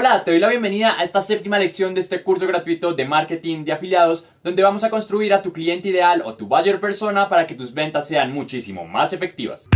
Hola, te doy la bienvenida a esta séptima lección de este curso gratuito de marketing de afiliados, donde vamos a construir a tu cliente ideal o tu buyer persona para que tus ventas sean muchísimo más efectivas.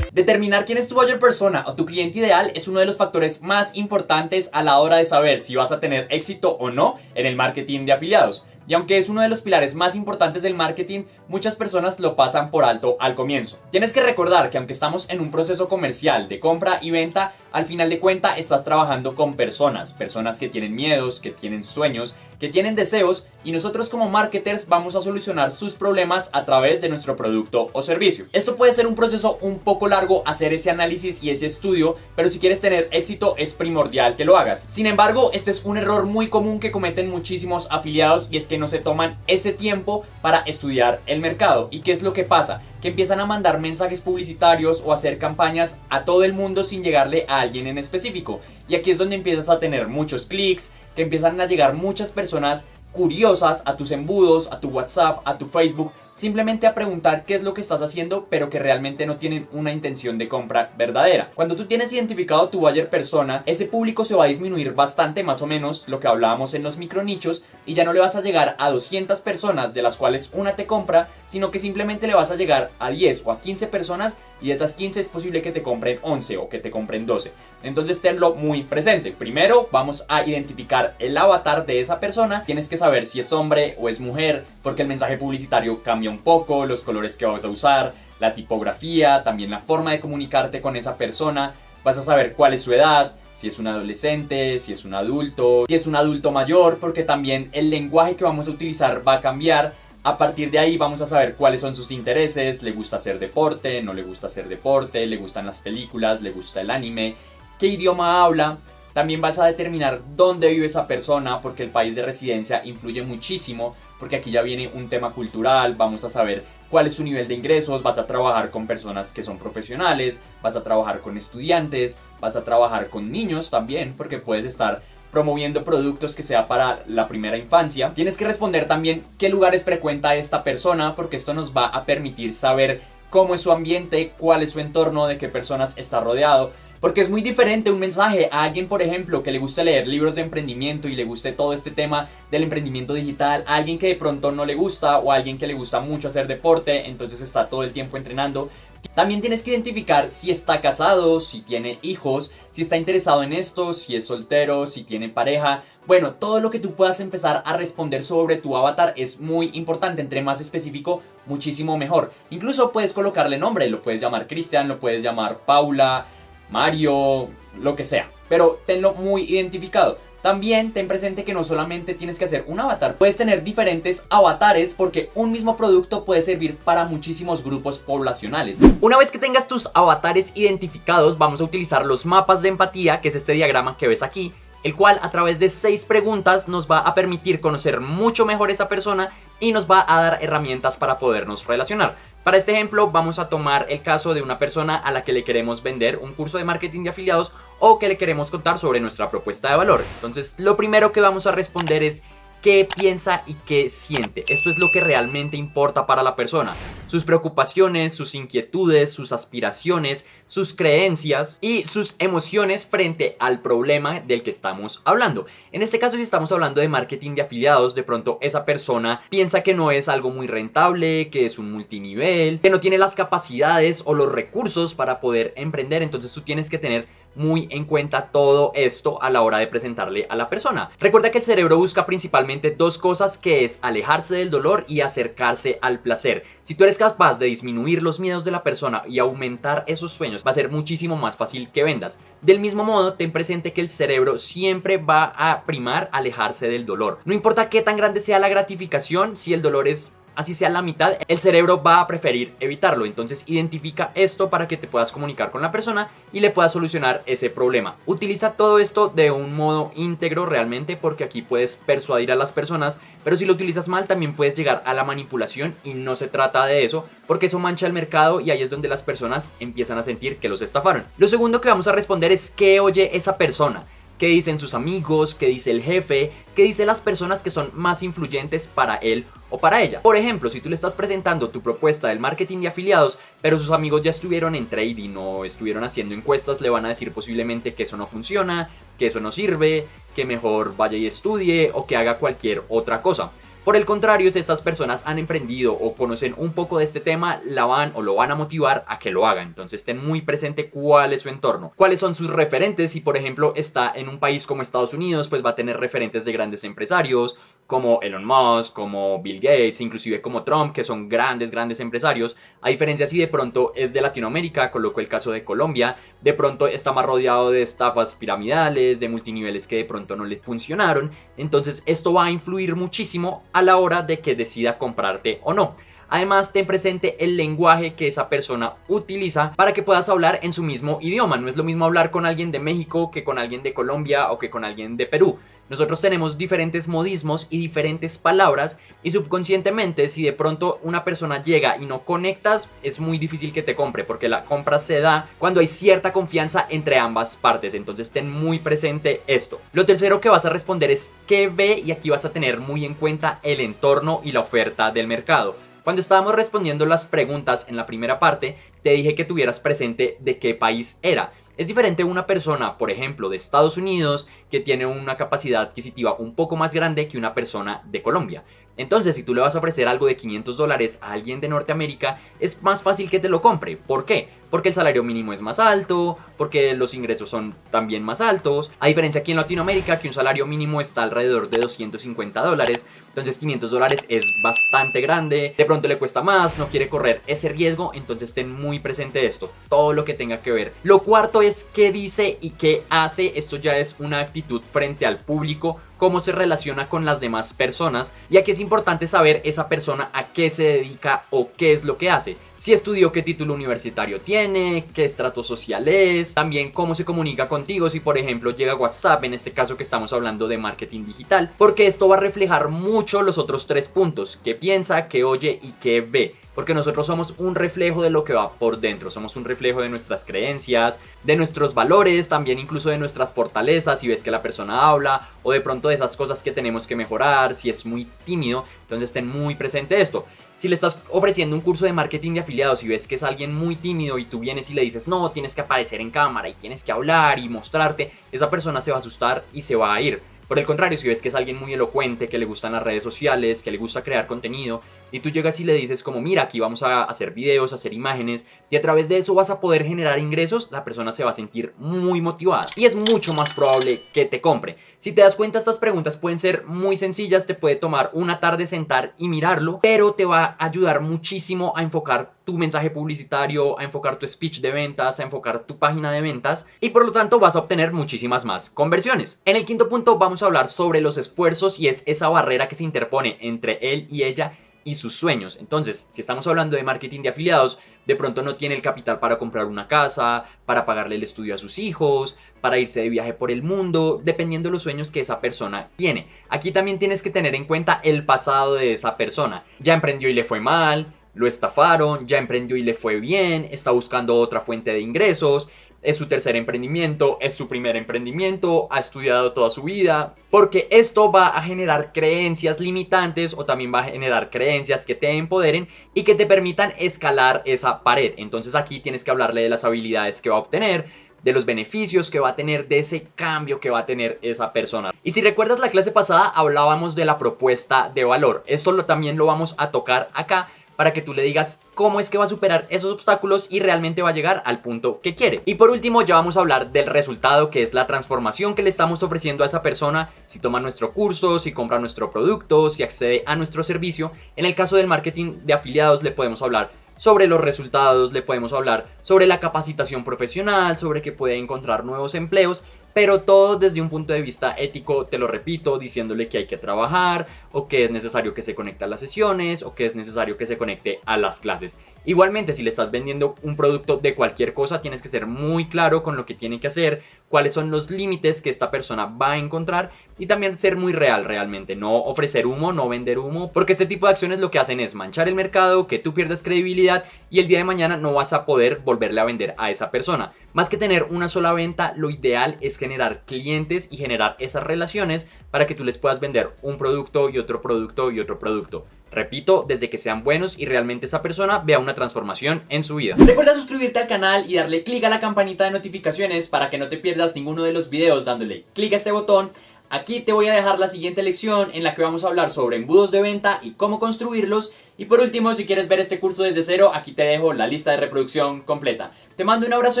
Determinar quién es tu buyer persona o tu cliente ideal es uno de los factores más importantes a la hora de saber si vas a tener éxito o no en el marketing de afiliados. Y aunque es uno de los pilares más importantes del marketing, muchas personas lo pasan por alto al comienzo. Tienes que recordar que aunque estamos en un proceso comercial de compra y venta, al final de cuentas estás trabajando con personas que tienen miedos, que tienen sueños, que tienen deseos, y nosotros como marketers vamos a solucionar sus problemas a través de nuestro producto o servicio. Esto puede ser un proceso un poco largo hacer ese análisis y ese estudio, pero si quieres tener éxito es primordial que lo hagas. Sin embargo, este es un error muy común que cometen muchísimos afiliados, y es que no se toman ese tiempo para estudiar el mercado. ¿Y qué es lo que pasa? Que empiezan a mandar mensajes publicitarios o hacer campañas a todo el mundo sin llegarle a alguien en específico. Y aquí es donde empiezas a tener muchos clics, que empiezan a llegar muchas personas curiosas a tus embudos, a tu WhatsApp, a tu Facebook, simplemente a preguntar qué es lo que estás haciendo, pero que realmente no tienen una intención de compra verdadera. Cuando tú tienes identificado tu buyer persona, ese público se va a disminuir bastante, más o menos lo que hablábamos en los micronichos, y ya no le vas a llegar a 200 personas de las cuales una te compra, sino que simplemente le vas a llegar a 10 o a 15 personas, y de esas 15 es posible que te compren 11 o que te compren 12. Entonces tenlo muy presente. Primero vamos a identificar el avatar de esa persona. Tienes que saber si es hombre o es mujer, porque el mensaje publicitario cambia un poco, los colores que vas a usar, la tipografía, también la forma de comunicarte con esa persona. Vas a saber cuál es su edad, si es un adolescente, si es un adulto, si es un adulto mayor, porque también el lenguaje que vamos a utilizar va a cambiar. A partir de ahí vamos a saber cuáles son sus intereses, le gusta hacer deporte, no le gusta hacer deporte, le gustan las películas, le gusta el anime, qué idioma habla. También vas a determinar dónde vive esa persona, porque el país de residencia influye muchísimo, porque aquí ya viene un tema cultural. Vamos a saber cuál es su nivel de ingresos, vas a trabajar con personas que son profesionales, vas a trabajar con estudiantes, vas a trabajar con niños también, porque puedes estar promoviendo productos que sea para la primera infancia. Tienes que responder también qué lugares frecuenta esta persona, porque esto nos va a permitir saber cómo es su ambiente, cuál es su entorno, de qué personas está rodeado. Porque es muy diferente un mensaje a alguien, por ejemplo, que le guste leer libros de emprendimiento y le guste todo este tema del emprendimiento digital, a alguien que de pronto no le gusta, o a alguien que le gusta mucho hacer deporte, entonces está todo el tiempo entrenando. También tienes que identificar si está casado, si tiene hijos, si está interesado en esto, si es soltero, si tiene pareja. Bueno, todo lo que tú puedas empezar a responder sobre tu avatar es muy importante. Entre más específico, muchísimo mejor. Incluso puedes colocarle nombre, lo puedes llamar Cristian, lo puedes llamar Paula, Mario, lo que sea, pero tenlo muy identificado. También ten presente que no solamente tienes que hacer un avatar, puedes tener diferentes avatares, porque un mismo producto puede servir para muchísimos grupos poblacionales. Una vez que tengas tus avatares identificados, vamos a utilizar los mapas de empatía, que es este diagrama que ves aquí, el cual a través de 6 preguntas nos va a permitir conocer mucho mejor a esa persona y nos va a dar herramientas para podernos relacionar. Para este ejemplo vamos a tomar el caso de una persona a la que le queremos vender un curso de marketing de afiliados, o que le queremos contar sobre nuestra propuesta de valor. Entonces lo primero que vamos a responder es qué piensa y qué siente. Esto es lo que realmente importa para la persona. Sus preocupaciones, sus inquietudes, sus aspiraciones, sus creencias y sus emociones frente al problema del que estamos hablando. En este caso, si estamos hablando de marketing de afiliados, de pronto esa persona piensa que no es algo muy rentable, que es un multinivel, que no tiene las capacidades o los recursos para poder emprender. Entonces tú tienes que tener muy en cuenta todo esto a la hora de presentarle a la persona. Recuerda que el cerebro busca principalmente dos cosas, que es alejarse del dolor y acercarse al placer. Si tú eres capaz de disminuir los miedos de la persona y aumentar esos sueños, va a ser muchísimo más fácil que vendas. Del mismo modo, ten presente que el cerebro siempre va a primar alejarse del dolor. No importa qué tan grande sea la gratificación, si el dolor es así sea la mitad, el cerebro va a preferir evitarlo. Entonces identifica esto para que te puedas comunicar con la persona y le puedas solucionar ese problema. Utiliza todo esto de un modo íntegro realmente, porque aquí puedes persuadir a las personas, pero si lo utilizas mal también puedes llegar a la manipulación, y no se trata de eso, porque eso mancha el mercado y ahí es donde las personas empiezan a sentir que los estafaron. Lo segundo que vamos a responder es qué oye esa persona. qué dicen sus amigos, qué dice el jefe, qué dicen las personas que son más influyentes para él o para ella. Por ejemplo, si tú le estás presentando tu propuesta del marketing de afiliados, pero sus amigos ya estuvieron en trading o estuvieron haciendo encuestas, le van a decir posiblemente que eso no funciona, que eso no sirve, que mejor vaya y estudie o que haga cualquier otra cosa. Por el contrario, si estas personas han emprendido o conocen un poco de este tema, la van o lo van a motivar a que lo haga. Entonces ten muy presente cuál es su entorno, cuáles son sus referentes. Si por ejemplo está en un país como Estados Unidos, pues va a tener referentes de grandes empresarios como Elon Musk, como Bill Gates, inclusive como Trump, que son grandes empresarios. A diferencia si de pronto es de Latinoamérica, coloco el caso de Colombia, de pronto está más rodeado de estafas piramidales, de multiniveles que de pronto no le funcionaron. Entonces esto va a influir muchísimo a la hora de que decida comprarte o no. Además, ten presente el lenguaje que esa persona utiliza para que puedas hablar en su mismo idioma. No es lo mismo hablar con alguien de México que con alguien de Colombia o que con alguien de Perú. Nosotros tenemos diferentes modismos y diferentes palabras y subconscientemente si de pronto una persona llega y no conectas, es muy difícil que te compre porque la compra se da cuando hay cierta confianza entre ambas partes. Entonces ten muy presente esto. Lo tercero que vas a responder es qué ve, y aquí vas a tener muy en cuenta el entorno y la oferta del mercado. Cuando estábamos respondiendo las preguntas en la primera parte, te dije que tuvieras presente de qué país era. Es diferente una persona, por ejemplo, de Estados Unidos, que tiene una capacidad adquisitiva un poco más grande que una persona de Colombia. Entonces, si tú le vas a ofrecer algo de $500 a alguien de Norteamérica, es más fácil que te lo compre. ¿Por qué? Porque el salario mínimo es más alto, porque los ingresos son también más altos. A diferencia aquí en Latinoamérica, que un salario mínimo está alrededor de $250. Entonces $500 es bastante grande, de pronto le cuesta más, no quiere correr ese riesgo, entonces ten muy presente esto, todo lo que tenga que ver. Lo cuarto es qué dice y qué hace. Esto ya es una actitud frente al público, cómo se relaciona con las demás personas, y aquí es importante saber esa persona a qué se dedica o qué es lo que hace. Si estudió, qué título universitario tiene, qué estrato social es, también cómo se comunica contigo, si por ejemplo llega WhatsApp, en este caso que estamos hablando de marketing digital, porque esto va a reflejar mucho los otros 3 puntos, qué piensa, qué oye y qué ve. Porque nosotros somos un reflejo de lo que va por dentro, somos un reflejo de nuestras creencias, de nuestros valores, también incluso de nuestras fortalezas. Si ves que la persona habla o de pronto de esas cosas que tenemos que mejorar, si es muy tímido, entonces ten muy presente esto. Si le estás ofreciendo un curso de marketing de afiliados y ves que es alguien muy tímido y tú vienes y le dices no, tienes que aparecer en cámara y tienes que hablar y mostrarte, esa persona se va a asustar y se va a ir. Por el contrario, si ves que es alguien muy elocuente, que le gustan las redes sociales, que le gusta crear contenido, y tú llegas y le dices como mira, aquí vamos a hacer videos, a hacer imágenes, y a través de eso vas a poder generar ingresos, la persona se va a sentir muy motivada y es mucho más probable que te compre. Si te das cuenta, estas preguntas pueden ser muy sencillas, te puede tomar una tarde sentar y mirarlo, pero te va a ayudar muchísimo a enfocar tu mensaje publicitario, a enfocar tu speech de ventas, a enfocar tu página de ventas, y por lo tanto vas a obtener muchísimas más conversiones. En el quinto punto vamos a hablar sobre los esfuerzos, y es esa barrera que se interpone entre él y ella y sus sueños. Entonces, si estamos hablando de marketing de afiliados, de pronto no tiene el capital para comprar una casa, para pagarle el estudio a sus hijos, para irse de viaje por el mundo, dependiendo de los sueños que esa persona tiene. Aquí también tienes que tener en cuenta el pasado de esa persona. Ya emprendió y le fue mal, lo estafaron, ya emprendió y le fue bien, está buscando otra fuente de ingresos, es su tercer emprendimiento, es su primer emprendimiento, ha estudiado toda su vida, porque esto va a generar creencias limitantes o también va a generar creencias que te empoderen y que te permitan escalar esa pared. Entonces aquí tienes que hablarle de las habilidades que va a obtener, de los beneficios que va a tener, de ese cambio que va a tener esa persona. Y si recuerdas la clase pasada hablábamos de la propuesta de valor. Esto también lo vamos a tocar acá, para que tú le digas cómo es que va a superar esos obstáculos y realmente va a llegar al punto que quiere. Y por último ya vamos a hablar del resultado, que es la transformación que le estamos ofreciendo a esa persona si toma nuestro curso, si compra nuestro producto, si accede a nuestro servicio. En el caso del marketing de afiliados le podemos hablar sobre los resultados, le podemos hablar sobre la capacitación profesional, sobre que puede encontrar nuevos empleos, pero todo desde un punto de vista ético, te lo repito, diciéndole que hay que trabajar, o que es necesario que se conecte a las sesiones, o que es necesario que se conecte a las clases. Igualmente, si le estás vendiendo un producto de cualquier cosa, tienes que ser muy claro con lo que tiene que hacer, cuáles son los límites que esta persona va a encontrar, y también ser muy real realmente, no ofrecer humo, no vender humo, porque este tipo de acciones lo que hacen es manchar el mercado, que tú pierdas credibilidad, y el día de mañana no vas a poder volverle a vender a esa persona. Más que tener una sola venta, lo ideal es generar clientes y generar esas relaciones para que tú les puedas vender un producto y otro producto y otro producto. Repito, desde que sean buenos y realmente esa persona vea una transformación en su vida. Recuerda suscribirte al canal y darle clic a la campanita de notificaciones para que no te pierdas ninguno de los videos dándole clic a este botón. Aquí te voy a dejar la siguiente lección en la que vamos a hablar sobre embudos de venta y cómo construirlos. Y por último, si quieres ver este curso desde cero, aquí te dejo la lista de reproducción completa. Te mando un abrazo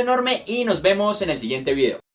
enorme y nos vemos en el siguiente video.